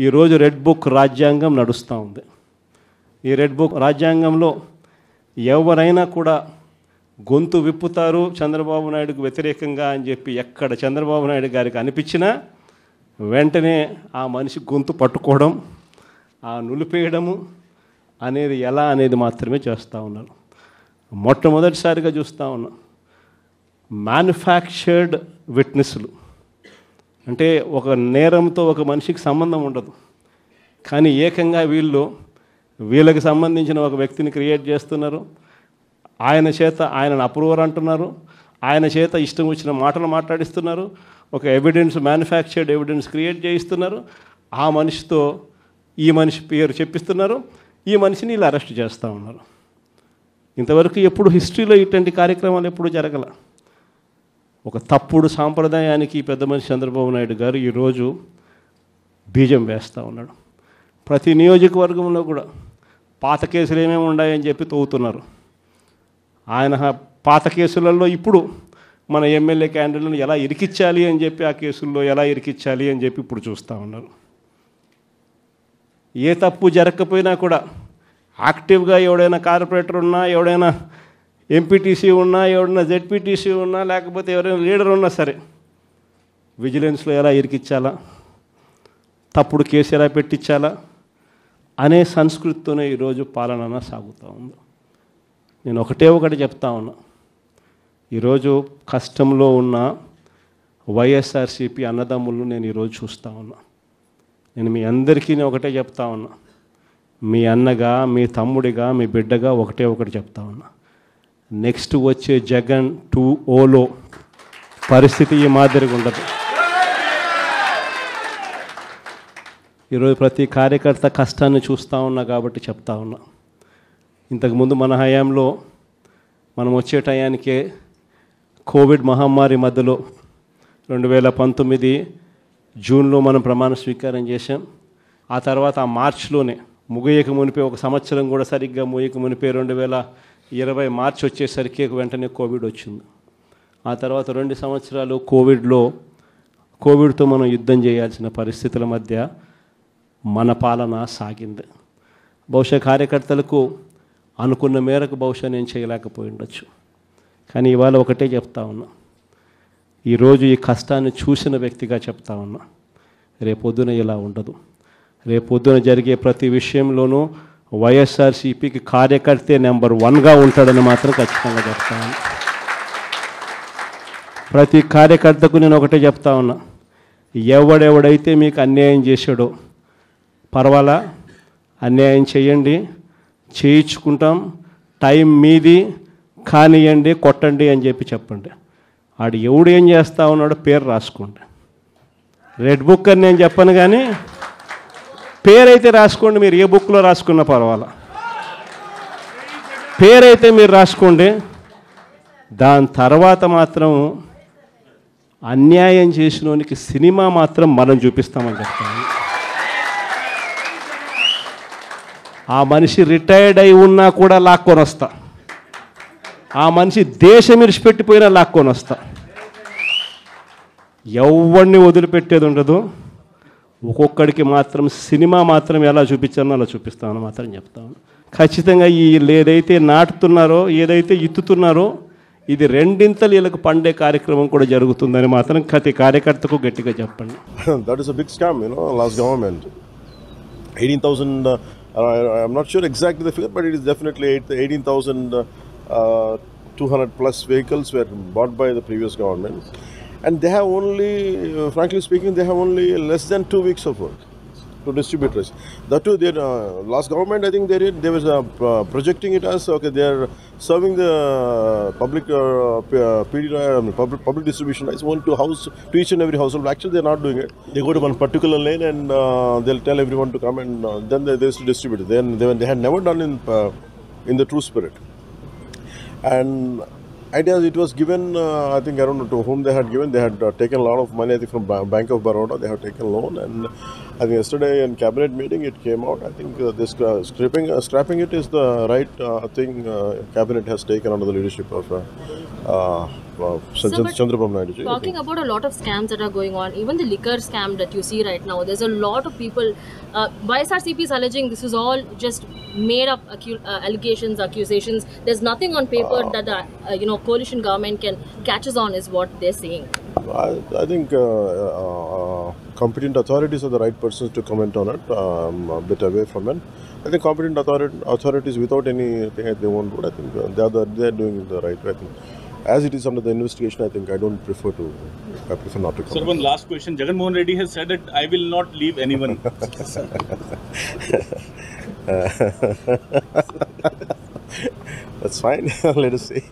ఈరోజు red book రాజ్యాంగం నడుస్తూ ఉంది. ఈ రెడ్ బుక్ రాజ్యాంగంలో ఎవరైనా కూడా గొంతు విప్పుతారు చంద్రబాబు నాయుడుకు వ్యతిరేకంగా అని చెప్పి ఎక్కడ చంద్రబాబు నాయుడు గారికి అనిపించినా వెంటనే ఆ మనిషి గొంతు పట్టుకోవడం, ఆ నులిపేయడము అనేది ఎలా అనేది మాత్రమే చేస్తూ ఉన్నారు. మొట్టమొదటిసారిగా చూస్తూ ఉన్నాం మ్యానుఫ్యాక్చర్డ్ విట్నెస్లు. అంటే ఒక నేరంతో ఒక మనిషికి సంబంధం ఉండదు, కానీ ఏకంగా వీళ్ళకి సంబంధించిన ఒక వ్యక్తిని క్రియేట్ చేస్తున్నారు. ఆయన చేత ఆయనను అప్రూవర్ అంటున్నారు, ఆయన చేత ఇష్టం వచ్చిన మాటలు మాట్లాడిస్తున్నారు, ఒక ఎవిడెన్స్ మ్యానుఫ్యాక్చర్డ్ ఎవిడెన్స్ క్రియేట్ చేయిస్తున్నారు. ఆ మనిషితో ఈ మనిషి పేరు చెప్పిస్తున్నారు, ఈ మనిషిని ఇలా అరెస్ట్ చేస్తూ ఉన్నారు. ఇంతవరకు ఎప్పుడు హిస్టరీలో ఇటువంటి కార్యక్రమాలు ఎప్పుడు జరగల. ఒక తప్పుడు సాంప్రదాయానికి పెద్ద మనిషి చంద్రబాబు నాయుడు గారు ఈరోజు బీజం వేస్తూ ఉన్నాడు. ప్రతి నియోజకవర్గంలో కూడా పాత కేసులు ఏమేమి ఉన్నాయని చెప్పి తవ్వుతున్నారు. ఆయన పాత కేసులలో ఇప్పుడు మన ఎమ్మెల్యే క్యాండిడేట్లను ఎలా ఇరికించాలి అని చెప్పి, ఆ కేసుల్లో ఎలా ఇరికించాలి అని చెప్పి ఇప్పుడు చూస్తూ ఉన్నారు. ఏ తప్పు జరగకపోయినా కూడా యాక్టివ్గా ఎవడైనా కార్పొరేటర్ ఉన్నా, ఎవడైనా ఎంపీటీసీ ఉన్నా, ఎవడైనా జెడ్పీటీసీ ఉన్నా, లేకపోతే ఎవరైనా లీడర్ ఉన్నా సరే విజిలెన్స్లో ఎలా ఇరికించాలా, తప్పుడు కేసు ఎలా పెట్టించాలా అనే సంస్కృతితోనే ఈరోజు పాలన సాగుతూ ఉంది. నేను ఒకటి చెప్తా ఉన్నా, ఈరోజు కష్టంలో ఉన్న వైఎస్ఆర్సీపీ అన్నదమ్ములను నేను ఈరోజు చూస్తూ ఉన్నా. నేను మీ అందరికీ ఒకటే చెప్తా ఉన్నా, మీ అన్నగా, మీ తమ్ముడిగా, మీ బిడ్డగా ఒకటి చెప్తా ఉన్నా. నెక్స్ట్ వచ్చే జగన్ 2.0లో పరిస్థితి ఈ మాదిరిగా ఉండదు. ఈరోజు ప్రతి కార్యకర్త కష్టాన్ని చూస్తూ ఉన్నా కాబట్టి చెప్తా ఉన్నా. ఇంతకుముందు మన హయాంలో మనం వచ్చే టయానికే కోవిడ్ మహమ్మారి మధ్యలో 2019 జూన్లో మనం ప్రమాణ స్వీకారం చేశాం. ఆ తర్వాత ఆ మార్చిలోనే ముగియక మునిపే, ఒక సంవత్సరం కూడా సరిగ్గా ముగియక మునిపే 2020 మార్చి వచ్చేసరికి వెంటనే కోవిడ్ వచ్చింది. ఆ తర్వాత 2 సంవత్సరాలు కోవిడ్తో మనం యుద్ధం చేయాల్సిన పరిస్థితుల మధ్య మన పాలన సాగింది. బహుశా కార్యకర్తలకు అనుకున్న మేరకు బహుశా నేను చేయలేకపోయి ఉండొచ్చు, కానీ ఇవాళ ఒకటే చెప్తా ఉన్నా, ఈరోజు ఈ కష్టాన్ని చూసిన వ్యక్తిగా చెప్తా ఉన్నా, రేపొద్దున ఇలా ఉండదు. రేపొద్దున జరిగే ప్రతి విషయంలోనూ వైఎస్ఆర్సీపీకి కార్యకర్తే నెంబర్ 1గా ఉంటాడని మాత్రం ఖచ్చితంగా చెప్తా ఉన్నా. ప్రతి కార్యకర్తకు నేను ఒకటే చెప్తా ఉన్నా, ఎవడెవడైతే మీకు అన్యాయం చేశాడో పర్వాలా, అన్యాయం చేయండి, చేయించుకుంటాం, టైం మీది, కానియండి, కొట్టండి అని చెప్పండి. ఆడు ఎవడు ఏం చేస్తా ఉన్నాడో పేరు రాసుకోండి. రెడ్ బుక్ అని నేను చెప్పను, కానీ పేరైతే రాసుకోండి. మీరు ఏ బుక్లో రాసుకున్నా పర్వాలా, పేరైతే మీరు రాసుకోండి. దాని తర్వాత మాత్రం అన్యాయం చేసినోనికి సినిమా మాత్రం మనం చూపిస్తామని చెప్తాను. ఆ మనిషి రిటైర్డ్ అయి ఉన్నా కూడా లాక్కొని వస్తా, ఆ మనిషి దేశం విడిచిపెట్టిపోయినా లాక్కొని వస్తా. ఎవరిని వదిలిపెట్టేది ఉండదు. ఒక్కొక్కడికి మాత్రం సినిమా మాత్రం ఎలా చూపించానో అలా చూపిస్తామని మాత్రం చెప్తాను. ఖచ్చితంగా ఏదైతే నాటుతున్నారో, ఏదైతే ఇత్తుతున్నారో, ఇది రెండింతలు వీళ్ళకు పండే కార్యక్రమం కూడా జరుగుతుందని మాత్రం ప్రతి కార్యకర్తకు గట్టిగా చెప్పండి. That is a big scam, last government. 18,000, I'm not sure exactly the figure, but it is definitely 18,200 plus vehicles were bought by the previous government. And they have only, frankly speaking, they have only less than 2 weeks of work to distributors. That too, their last government, I think they was projecting it as, okay, they are serving the public public distribution rights only to each and every household. Actually, they are not doing it. They go to one particular lane and they'll tell everyone to come, and then they used to distribute it. They had never done in the true spirit. And ideas, it was given, I think, I don't know to whom they had given. They had taken a lot of money, I think, from Bank of Baroda. They have taken loan, and I think yesterday in cabinet meeting it came out. I think this scrapping it is the right thing cabinet has taken under the leadership of but Chandrababu Naidu ji. I Talking think. about a lot of scams that are going on, even the liquor scam that you see right now, there's a lot of people. YSRCP is alleging this is all just made up allegations, accusations. There's nothing on paper that the coalition government can catches on, is what they're saying. I think competent authorities are the right persons to comment on it. I'm a bit away from it. I think competent authorities, without anything they won't do it, I think they're doing it the right way. I think as it is under the investigation, I think I prefer not to comment. Sir, one last question. Jagan Mohan Reddy has said that I will not leave anyone. That's fine. Let us see.